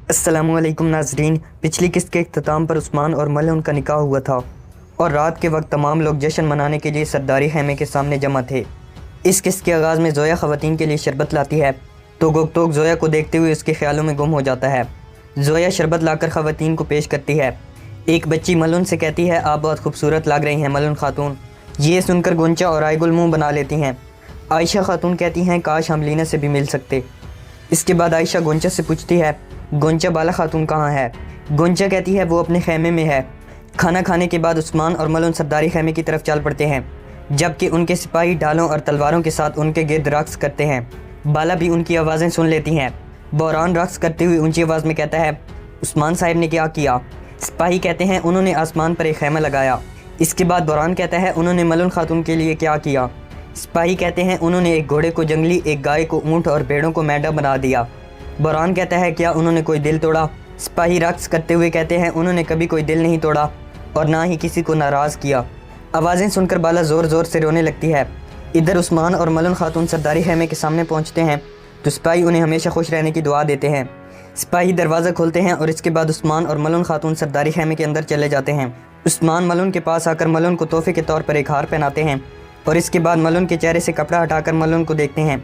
السلام علیکم ناظرین، پچھلی قسط کے اختتام پر عثمان اور ملہون کا نکاح ہوا تھا اور رات کے وقت تمام لوگ جشن منانے کے لیے سرداری خیمے کے سامنے جمع تھے۔ اس قسط کے آغاز میں زویا خواتین کے لیے شربت لاتی ہے تو گوگتوک زویا کو دیکھتے ہوئے اس کے خیالوں میں گم ہو جاتا ہے۔ زویا شربت لا کر خواتین کو پیش کرتی ہے۔ ایک بچی ملہون سے کہتی ہے، آپ بہت خوبصورت لگ رہی ہیں ملہون خاتون۔ یہ سن کر گونچا اور آئے گل منہ بنا لیتی ہیں۔ عائشہ خاتون کہتی ہیں، کاش ہم لینا سے بھی مل سکتے۔ اس کے بعد عائشہ گونچا سے پوچھتی ہے، گونچا بالا خاتون کہاں ہے؟ گونچا کہتی ہے وہ اپنے خیمے میں ہے۔ کھانا کھانے کے بعد عثمان اور ملہون سرداری خیمے کی طرف چل پڑتے ہیں، جبکہ ان کے سپاہی ڈھالوں اور تلواروں کے ساتھ ان کے گرد رقص کرتے ہیں۔ بالا بھی ان کی آوازیں سن لیتی ہیں۔ بحران رقص کرتے ہوئے اونچی آواز میں کہتا ہے، عثمان صاحب نے کیا کیا؟ سپاہی کہتے ہیں، انہوں نے آسمان پر ایک خیمہ لگایا۔ اس کے بعد بحران کہتا ہے، انہوں نے ملہون خاتون کے لیے کیا کیا؟ سپاہی کہتے ہیں، انہوں نے ایک گھوڑے کو جنگلی، ایک گائے کو اونٹ اور بھیڑوں کو مینڈا بنا دیا۔ بحران کہتا ہے، کیا انہوں نے کوئی دل توڑا؟ سپاہی رقص کرتے ہوئے کہتے ہیں، انہوں نے کبھی کوئی دل نہیں توڑا اور نہ ہی کسی کو ناراض کیا۔ آوازیں سن کر بالا زور زور سے رونے لگتی ہے۔ ادھر عثمان اور ملہون خاتون سرداری خیمے کے سامنے پہنچتے ہیں تو سپاہی انہیں ہمیشہ خوش رہنے کی دعا دیتے ہیں۔ سپاہی دروازہ کھولتے ہیں اور اس کے بعد عثمان اور ملہون خاتون سرداری خیمے کے اندر چلے جاتے ہیں۔ عثمان ملہون کے پاس آ کر ملہون کو تحفے کے طور پر ایک ہار پہناتے ہیں اور اس کے بعد ملہون کے چہرے سے کپڑا ہٹا کر ملہون کو دیکھتے ہیں۔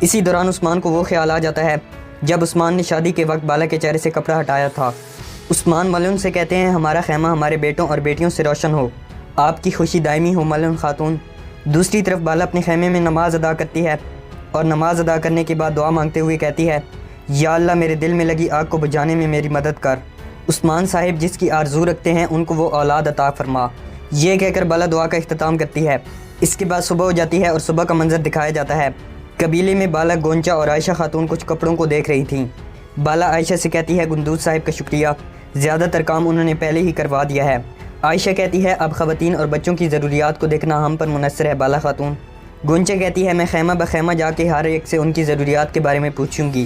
اسی دوران عثمان کو وہ خیال آ جاتا ہے جب عثمان نے شادی کے وقت بالا کے چہرے سے کپڑا ہٹایا تھا۔ عثمان ملہون سے کہتے ہیں، ہمارا خیمہ ہمارے بیٹوں اور بیٹیوں سے روشن ہو، آپ کی خوشی دائمی ہو ملہون خاتون۔ دوسری طرف بالا اپنے خیمے میں نماز ادا کرتی ہے اور نماز ادا کرنے کے بعد دعا مانگتے ہوئے کہتی ہے، یا اللہ میرے دل میں لگی آگ کو بجھانے میں میری مدد کر۔ عثمان صاحب جس کی آرزو رکھتے ہیں ان کو وہ اولاد عطا فرما۔ یہ کہہ کر بالا دعا کا اختتام کرتی ہے۔ اس کے بعد صبح ہو جاتی ہے اور صبح کا منظر دکھایا جاتا ہے۔ قبیلے میں بالا، گونچا اور عائشہ خاتون کچھ کپڑوں کو دیکھ رہی تھیں۔ بالا عائشہ سے کہتی ہے، گندوز صاحب کا شکریہ، زیادہ تر کام انہوں نے پہلے ہی کروا دیا ہے۔ عائشہ کہتی ہے، اب خواتین اور بچوں کی ضروریات کو دیکھنا ہم پر منحصر ہے بالا خاتون۔ گونچا کہتی ہے، میں خیمہ بخیمہ جا کے ہر ایک سے ان کی ضروریات کے بارے میں پوچھوں گی۔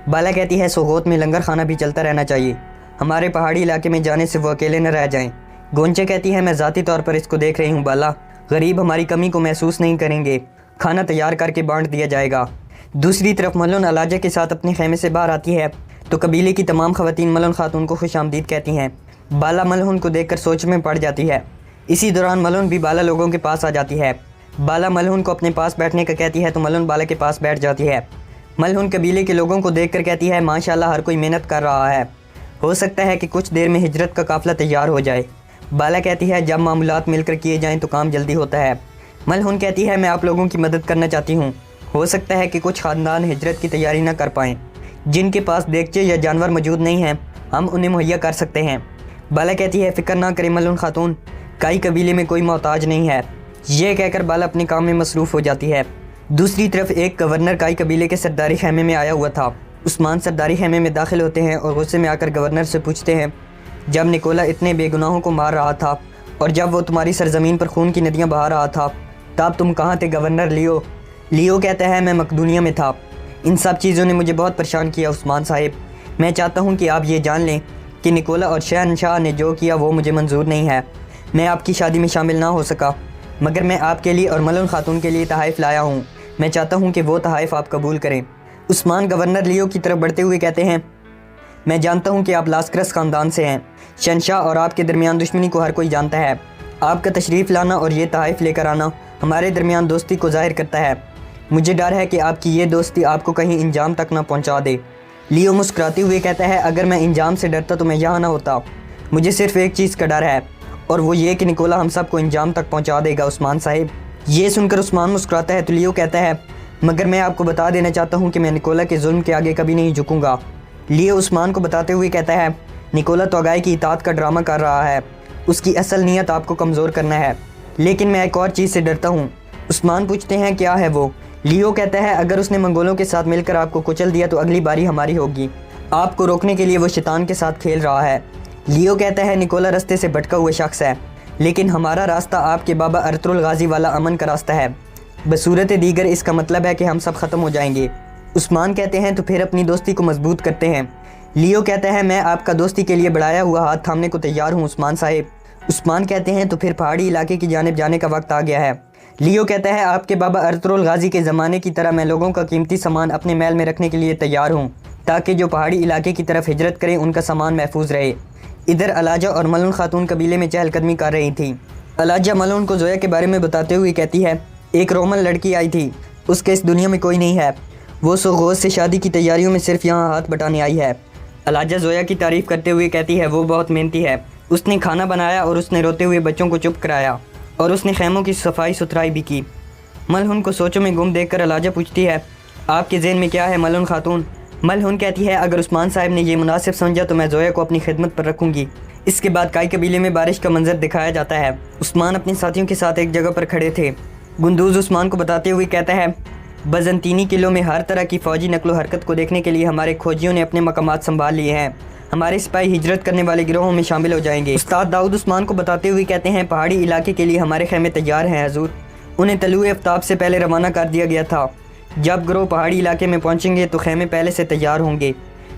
بالا کہتی ہے، سوغوت میں لنگر خانہ بھی چلتا رہنا چاہیے، ہمارے پہاڑی علاقے میں جانے سے وہ اکیلے نہ رہ جائیں۔ گونچا کہتی ہے، میں ذاتی طور پر اس کو دیکھ رہی ہوں بالا، غریب ہماری کمی کو محسوس نہیں کریں گے، کھانا تیار کر کے بانٹ دیا جائے گا۔ دوسری طرف ملہون علاجہ کے ساتھ اپنے خیمے سے باہر آتی ہے تو قبیلے کی تمام خواتین ملہون خاتون کو خوش آمدید کہتی ہیں۔ بالا ملہون کو دیکھ کر سوچ میں پڑ جاتی ہے۔ اسی دوران ملہون بھی بالا لوگوں کے پاس آ جاتی ہے۔ بالا ملہون کو اپنے پاس بیٹھنے کا کہتی ہے تو ملہون بالا کے پاس بیٹھ جاتی ہے۔ ملہون قبیلے کے لوگوں کو دیکھ کر کہتی ہے، ماشاءاللہ ہر کوئی محنت کر رہا ہے، ہو سکتا ہے کہ کچھ دیر میں ہجرت کا قافلہ تیار ہو جائے۔ بالا کہتی ہے، جب معاملات مل کر کیے جائیں تو کام جلدی ہوتا ہے۔ ملہون کہتی ہے، میں آپ لوگوں کی مدد کرنا چاہتی ہوں، ہو سکتا ہے کہ کچھ خاندان ہجرت کی تیاری نہ کر پائیں، جن کے پاس دیگچے یا جانور موجود نہیں ہیں ہم انہیں مہیا کر سکتے ہیں۔ بالا کہتی ہے، فکر نہ کریں ملہون خاتون، کئی قبیلے میں کوئی محتاج نہیں ہے۔ یہ کہہ کر بالا اپنے کام میں مصروف ہو جاتی ہے۔ دوسری طرف ایک گورنر کائی قبیلے کے سرداری خیمے میں آیا ہوا تھا۔ عثمان سرداری خیمے میں داخل ہوتے ہیں اور غصے میں آ کر گورنر سے پوچھتے ہیں، جب نکولا اتنے بے گناہوں کو مار رہا تھا اور جب وہ تمہاری سرزمین پر خون کی ندیاں بہا رہا تھا تب تم کہاں تھے گورنر لیو؟ لیو کہتا ہے، میں مقدونیہ میں تھا، ان سب چیزوں نے مجھے بہت پریشان کیا عثمان صاحب، میں چاہتا ہوں کہ آپ یہ جان لیں کہ نکولا اور شہنشاہ نے جو کیا وہ مجھے منظور نہیں ہے۔ میں آپ کی شادی میں شامل نہ ہو سکا، مگر میں آپ کے لیے اور ملہون خاتون کے لیے تحائف لایا ہوں، میں چاہتا ہوں کہ وہ تحائف آپ قبول کریں۔ عثمان گورنر لیو کی طرف بڑھتے ہوئے کہتے ہیں، میں جانتا ہوں کہ آپ لاسکرس خاندان سے ہیں، شہنشاہ اور آپ کے درمیان دشمنی کو ہر کوئی جانتا ہے، آپ کا تشریف لانا اور یہ تحائف لے کر آنا ہمارے درمیان دوستی کو ظاہر کرتا ہے، مجھے ڈر ہے کہ آپ کی یہ دوستی آپ کو کہیں انجام تک نہ پہنچا دے۔ لیو مسکراتے ہوئے کہتا ہے، اگر میں انجام سے ڈرتا تو میں یہاں نہ ہوتا، مجھے صرف ایک چیز کا ڈر ہے اور وہ یہ کہ نکولا ہم سب کو انجام تک پہنچا دے گا عثمان صاحب۔ یہ سن کر عثمان مسکراتا ہے تو لیو کہتا ہے، مگر میں آپ کو بتا دینا چاہتا ہوں کہ میں نکولا کے ظلم کے آگے کبھی نہیں جھکوں گا۔ لیو عثمان کو بتاتے ہوئے کہتا ہے، نکولا تو اگائی کی اطاعت کا ڈرامہ کر رہا ہے، اس کی اصل نیت آپ کو کمزور کرنا ہے، لیکن میں ایک اور چیز سے ڈرتا ہوں۔ عثمان پوچھتے ہیں، کیا ہے وہ؟ لیو کہتا ہے، اگر اس نے منگولوں کے ساتھ مل کر آپ کو کچل دیا تو اگلی باری ہماری ہوگی، آپ کو روکنے کے لیے وہ شیطان کے ساتھ کھیل رہا ہے۔ لیو کہتا ہے، نکولا راستے سے بھٹکا ہوا شخص ہے، لیکن ہمارا راستہ آپ کے بابا ارطغرل الغازی والا امن کا راستہ ہے، بصورت دیگر اس کا مطلب ہے کہ ہم سب ختم ہو جائیں گے۔ عثمان کہتے ہیں، تو پھر اپنی دوستی کو مضبوط کرتے ہیں۔ لیو کہتا ہے، میں آپ کا دوستی کے لیے بڑھایا ہوا ہاتھ تھامنے کو تیار ہوں عثمان صاحب۔ عثمان کہتے ہیں، تو پھر پہاڑی علاقے کی جانب جانے کا وقت آ گیا ہے، لیو کہتا ہے آپ کے بابا ارطغرل غازی کے زمانے کی طرح میں لوگوں کا قیمتی سامان اپنے محل میں رکھنے کے لیے تیار ہوں تاکہ جو پہاڑی علاقے کی طرف ہجرت کریں ان کا سامان محفوظ رہے۔ ادھر علاجہ اور ملعون خاتون قبیلے میں چہل قدمی کر رہی تھیں۔ علاجہ ملعون کو زویا کے بارے میں بتاتے ہوئے کہتی ہے ایک رومن لڑکی آئی تھی، اس کے اس دنیا میں کوئی نہیں ہے، وہ سوغوز سے شادی کی تیاریوں میں صرف یہاں ہاتھ بٹانے آئی ہے۔ علاجہ زویا کی تعریف کرتے ہوئے کہتی ہے وہ بہت محنتی ہے، اس نے کھانا بنایا اور اس نے روتے ہوئے بچوں کو چپ کرایا اور اس نے خیموں کی صفائی ستھرائی بھی کی۔ ملعون کو سوچوں میں گم دیکھ کر علاجہ پوچھتی ہے آپ کے ذہن میں کیا ہے ملعون خاتون؟ ملعون کہتی ہے اگر عثمان صاحب نے یہ مناسب سمجھا تو میں زویا کو اپنی خدمت پر رکھوں گی۔ اس کے بعد کائی قبیلے میں بارش کا منظر دکھایا جاتا ہے۔ عثمان اپنے ساتھیوں کے ساتھ ایک جگہ پر کھڑے تھے۔ گندوز عثمان کو بتاتے ہوئے کہتا ہے بزنطینی قلعوں میں ہر طرح کی فوجی نقل و حرکت کو دیکھنے کے لیے ہمارے کھوجیوں نے اپنے مقامات سنبھال لیے ہیں، ہمارے سپاہی ہجرت کرنے والے گروہوں میں شامل ہو جائیں گے۔ استاد داؤد عثمان کو بتاتے ہوئے کہتے ہیں پہاڑی علاقے کے لیے ہمارے خیمے تیار ہیں حضور، انہیں طلوع آفتاب سے پہلے روانہ کر دیا گیا تھا، جب گروہ پہاڑی علاقے میں پہنچیں گے تو خیمے پہلے سے تیار ہوں گے۔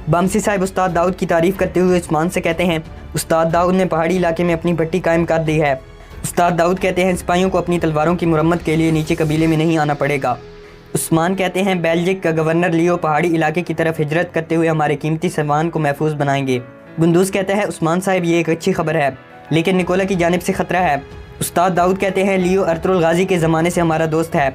بامسی صاحب استاد داؤد کی تعریف کرتے ہوئے عثمان سے کہتے ہیں استاد داؤد نے پہاڑی علاقے میں اپنی بھٹی قائم کر دی ہے۔ استاد داؤد کہتے ہیں سپاہیوں کو اپنی تلواروں کی مرمت کے لیے نیچے قبیلے میں نہیں آنا پڑے گا۔ عثمان کہتے ہیں بیلجک کا گورنر لیو پہاڑی علاقے کی طرف ہجرت کرتے ہوئے ہمارے قیمتی سامان کو محفوظ بنائیں گے۔ گندوز کہتا ہے عثمان صاحب یہ ایک اچھی خبر ہے لیکن نکولا کی جانب سے خطرہ ہے۔ استاد داؤد کہتے ہیں لیو ارطغرل غازی کے زمانے سے ہمارا دوست ہے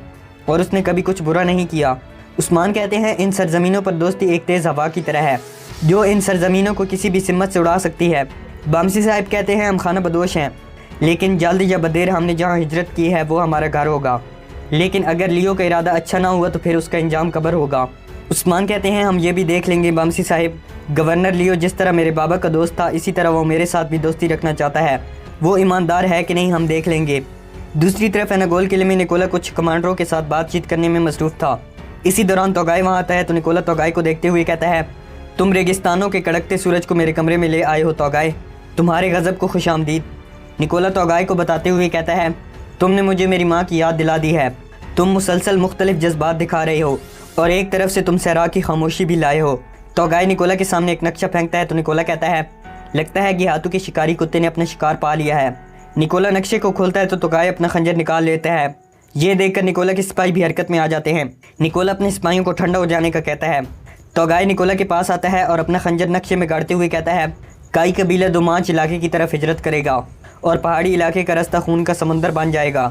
اور اس نے کبھی کچھ برا نہیں کیا۔ عثمان کہتے ہیں ان سرزمینوں پر دوستی ایک تیز ہوا کی طرح ہے جو ان سرزمینوں کو کسی بھی سمت سے اڑا سکتی ہے۔ بامسی صاحب کہتے ہیں ہم خانہ بدوش ہیں لیکن جلد یا بدیر ہم نے جہاں ہجرت کی ہے وہ ہمارا گھر ہوگا، لیکن اگر لیو کا ارادہ اچھا نہ ہوا تو پھر اس کا انجام قبر ہوگا۔ عثمان کہتے ہیں ہم یہ بھی دیکھ لیں گے بامسی صاحب، گورنر لیو جس طرح میرے بابا کا دوست تھا اسی طرح وہ میرے ساتھ بھی دوستی رکھنا چاہتا ہے، وہ ایماندار ہے کہ نہیں ہم دیکھ لیں گے۔ دوسری طرف اناگول قلعے میں نکولا کچھ کمانڈروں کے ساتھ بات چیت کرنے میں مصروف تھا۔ اسی دوران توگائے وہاں آتا ہے تو نکولا توگائے کو دیکھتے ہوئے کہتا ہے تم ریگستانوں کے کڑکتے سورج کو میرے کمرے میں لے آئے ہو توگائے، تمہارے غضب کو خوش آمدید۔ نکولا توگائے کو بتاتے ہوئے کہتا ہے تم نے مجھے میری ماں کی یاد دلا دی ہے، تم مسلسل مختلف جذبات دکھا رہے ہو اور ایک طرف سے تم صحرا کی خاموشی بھی لائے ہو۔ توگائے نکولا کے سامنے ایک نقشہ پھینکتا ہے تو نکولا کہتا ہے لگتا ہے کہ ہاتھوں کے شکاری کتے نے اپنا شکار پا لیا ہے۔ نکولا نقشے کو کھولتا ہے تو توگائے اپنا خنجر نکال لیتا ہے، یہ دیکھ کر نکولا کے سپاہی بھی حرکت میں آ جاتے ہیں۔ نکولا اپنے سپاہیوں کو ٹھنڈا ہو جانے کا کہتا ہے۔ توگائے نکولا کے پاس آتا ہے اور اپنا خنجر نقشے میں گاڑتے ہوئے کہتا ہے کائی قبیلہ دومانچ علاقے کی طرف ہجرت کرے گا اور پہاڑی علاقے کا رستہ خون کا سمندر بن جائے گا۔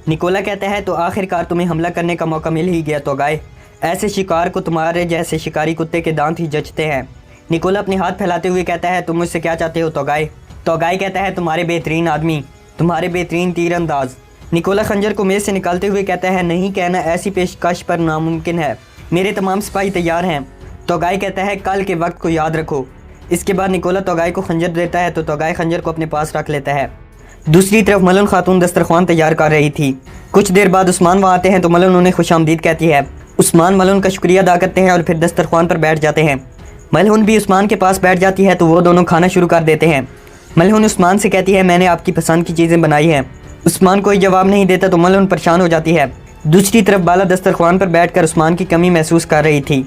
نکولا کہتا ہے تو آخر کار تمہیں حملہ کرنے کا موقع مل ہی گیا توگائے، ایسے شکار کو تمہارے جیسے شکاری کتے کے دانت ہی جچتے ہیں۔ نکولا اپنے ہاتھ پھیلاتے ہوئے کہتا ہے تم مجھ سے کیا چاہتے ہو توگائے؟ توگائے کہتا ہے تمہارے بہترین آدمی، تمہارے بہترین تیر انداز۔ نکولا خنجر کو میز سے نکالتے ہوئے کہتا ہے نہیں کہنا ایسی پیشکش پر ناممکن ہے، میرے تمام سپاہی تیار ہیں۔ توگائے کہتا ہے کل کے وقت کو یاد رکھو۔ اس کے بعد نکولا توگائے کو خنجر دیتا ہے تو توگائے خنجر کو اپنے پاس رکھ لیتا ہے۔ دوسری طرف ملعون خاتون دسترخوان تیار کر رہی تھی۔ کچھ دیر بعد عثمان وہاں آتے ہیں تو ملعون انہیں خوش آمدید کہتی ہے۔ عثمان ملعون کا شکریہ ادا کرتے ہیں اور پھر دسترخوان پر بیٹھ جاتے ہیں۔ ملعون بھی عثمان کے پاس بیٹھ جاتی ہے تو وہ دونوں کھانا شروع کر دیتے ہیں۔ ملعون عثمان سے کہتی ہے میں نے آپ کی پسند کی چیزیں بنائی ہیں۔ عثمان کوئی جواب نہیں دیتا تو ملعون پریشان ہو جاتی ہے۔ دوسری طرف بالا دسترخوان پر بیٹھ کر عثمان کی کمی محسوس کر رہی تھی۔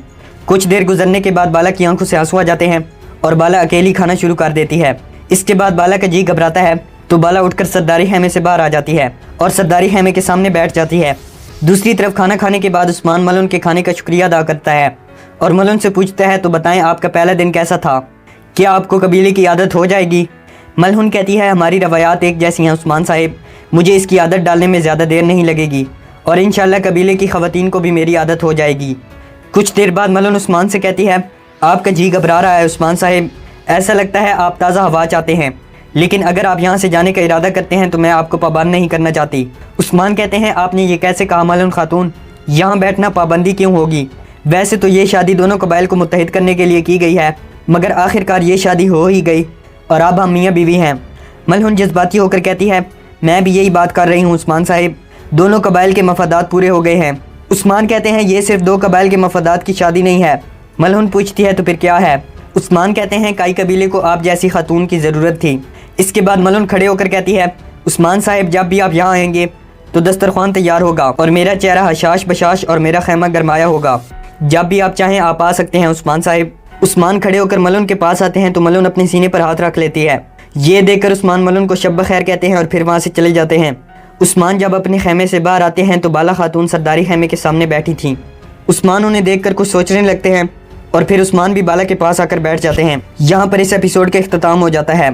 کچھ دیر گزرنے کے بعد بالا کی آنکھوں سے آنسو آ جاتے ہیں اور بالا اکیلی کھانا شروع کر دیتی ہے۔ اس کے بعد بالا کا جی گھبراتا ہے تو بالا اٹھ کر سرداری خیمے سے باہر آ جاتی ہے اور سرداری خیمے کے سامنے بیٹھ جاتی ہے۔ دوسری طرف کھانا کھانے کے بعد عثمان ملعون کے کھانے کا شکریہ ادا کرتا ہے اور ملعون سے پوچھتا ہے تو بتائیں آپ کا پہلا دن کیسا تھا، کیا آپ کو قبیلے کی عادت ہو جائے گی؟ ملعون کہتی ہے ہماری روایات ایک جیسی ہیں عثمان صاحب، مجھے اس کی عادت ڈالنے میں زیادہ دیر نہیں لگے گی اور انشاءاللہ قبیلے کی خواتین کو بھی میری عادت ہو جائے گی۔ کچھ دیر بعد ملعون عثمان سے کہتی ہے آپ کا جی گھبرا رہا ہے عثمان صاحب، ایسا لگتا ہے آپ تازہ ہوا چاہتے ہیں، لیکن اگر آپ یہاں سے جانے کا ارادہ کرتے ہیں تو میں آپ کو پابند نہیں کرنا چاہتی۔ عثمان کہتے ہیں آپ نے یہ کیسے کہا ملعون خاتون، یہاں بیٹھنا پابندی کیوں ہوگی؟ ویسے تو یہ شادی دونوں قبائل کو متحد کرنے کے لیے کی گئی ہے، مگر آخر کار یہ شادی ہو ہی گئی اور اب ہم میاں بیوی ہیں۔ ملعون جذباتی ہو کر کہتی ہے میں بھی یہی بات کر رہی ہوں عثمان صاحب، دونوں قبائل کے مفادات پورے ہو گئے ہیں۔ عثمان کہتے ہیں یہ صرف دو قبائل کے مفادات کی شادی نہیں ہے۔ ملعون پوچھتی ہے تو پھر کیا ہے؟ عثمان کہتے ہیں کائی قبیلے کو آپ جیسی خاتون کی ضرورت تھی۔ اس کے بعد ملعون کھڑے ہو کر کہتی ہے عثمان صاحب جب بھی آپ یہاں آئیں گے تو دسترخوان تیار ہوگا اور میرا چہرہ حشاش بشاش اور میرا خیمہ گرمایا ہوگا، جب بھی آپ چاہیں آپ آ سکتے ہیں عثمان صاحب۔ عثمان کھڑے ہو کر ملعون کے پاس آتے ہیں تو ملعون اپنے سینے پر ہاتھ رکھ لیتی ہے۔ یہ دیکھ کر عثمان ملعون کو شب بخیر کہتے ہیں اور پھر وہاں سے چلے جاتے ہیں۔ عثمان جب اپنے خیمے سے باہر آتے ہیں تو بالا خاتون سرداری خیمے کے سامنے بیٹھی تھیں۔ عثمان انہیں دیکھ کر کچھ سوچنے لگتے ہیں اور پھر عثمان بھی بالا کے پاس آ کر بیٹھ جاتے ہیں۔ یہاں پر اس ایپیسوڈ کا اختتام ہو جاتا ہے۔